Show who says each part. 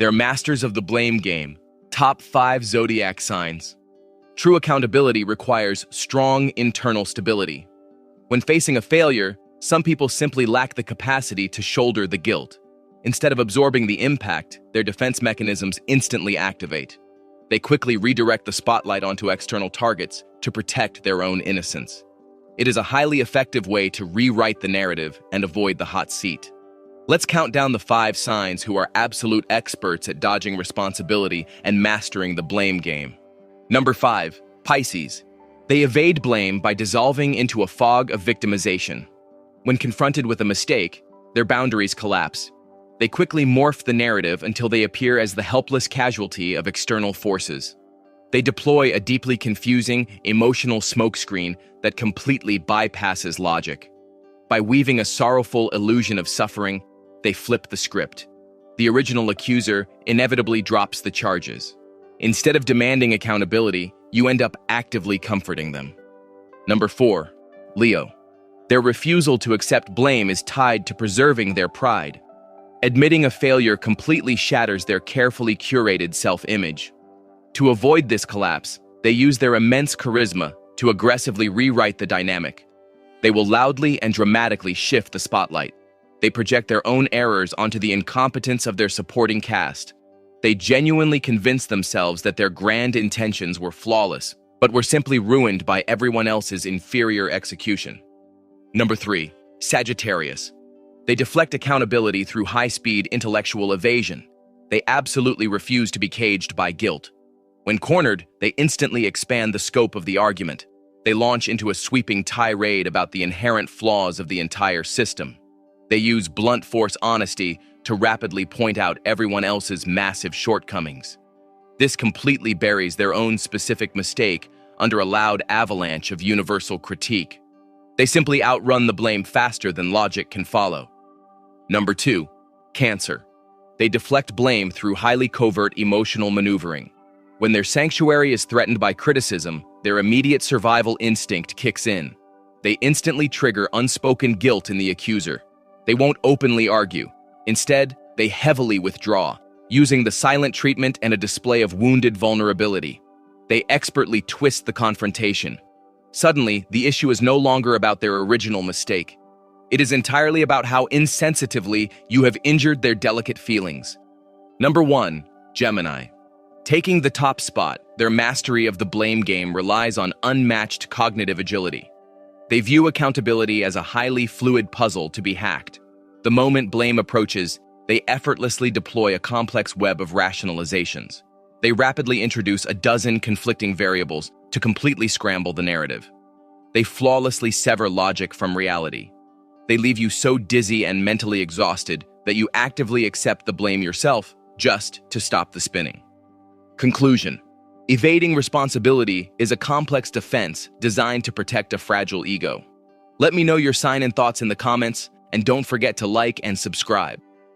Speaker 1: They're masters of the blame game. Top 5 Zodiac signs. True accountability requires strong internal stability. When facing a failure, some people simply lack the capacity to shoulder the guilt. Instead of absorbing the impact, their defense mechanisms instantly activate. They quickly redirect the spotlight onto external targets to protect their own innocence. It is a highly effective way to rewrite the narrative and avoid the hot seat. Let's count down the 5 signs who are absolute experts at dodging responsibility and mastering the blame game. Number 5, Pisces. They evade blame by dissolving into a fog of victimization. When confronted with a mistake, their boundaries collapse. They quickly morph the narrative until they appear as the helpless casualty of external forces. They deploy a deeply confusing, emotional smokescreen that completely bypasses logic. By weaving a sorrowful illusion of suffering, they flip the script. The original accuser inevitably drops the charges. Instead of demanding accountability, you end up actively comforting them. Number 4, Leo. Their refusal to accept blame is tied to preserving their pride. Admitting a failure completely shatters their carefully curated self-image. To avoid this collapse, they use their immense charisma to aggressively rewrite the dynamic. They will loudly and dramatically shift the spotlight. They project their own errors onto the incompetence of their supporting cast. They genuinely convince themselves that their grand intentions were flawless, but were simply ruined by everyone else's inferior execution. Number 3, Sagittarius. They deflect accountability through high-speed intellectual evasion. They absolutely refuse to be caged by guilt. When cornered, they instantly expand the scope of the argument. They launch into a sweeping tirade about the inherent flaws of the entire system. They use blunt force honesty to rapidly point out everyone else's massive shortcomings. This completely buries their own specific mistake under a loud avalanche of universal critique. They simply outrun the blame faster than logic can follow. Number 2, Cancer. They deflect blame through highly covert emotional maneuvering. When their sanctuary is threatened by criticism, their immediate survival instinct kicks in. They instantly trigger unspoken guilt in the accuser. They won't openly argue. Instead, they heavily withdraw, using the silent treatment and a display of wounded vulnerability. They expertly twist the confrontation. Suddenly, the issue is no longer about their original mistake. It is entirely about how insensitively you have injured their delicate feelings. Number 1, Gemini. Taking the top spot, their mastery of the blame game relies on unmatched cognitive agility. They view accountability as a highly fluid puzzle to be hacked. The moment blame approaches, they effortlessly deploy a complex web of rationalizations. They rapidly introduce a dozen conflicting variables to completely scramble the narrative. They flawlessly sever logic from reality. They leave you so dizzy and mentally exhausted that you actively accept the blame yourself just to stop the spinning. Conclusion: evading responsibility is a complex defense designed to protect a fragile ego. Let me know your sign and thoughts in the comments, and don't forget to like and subscribe.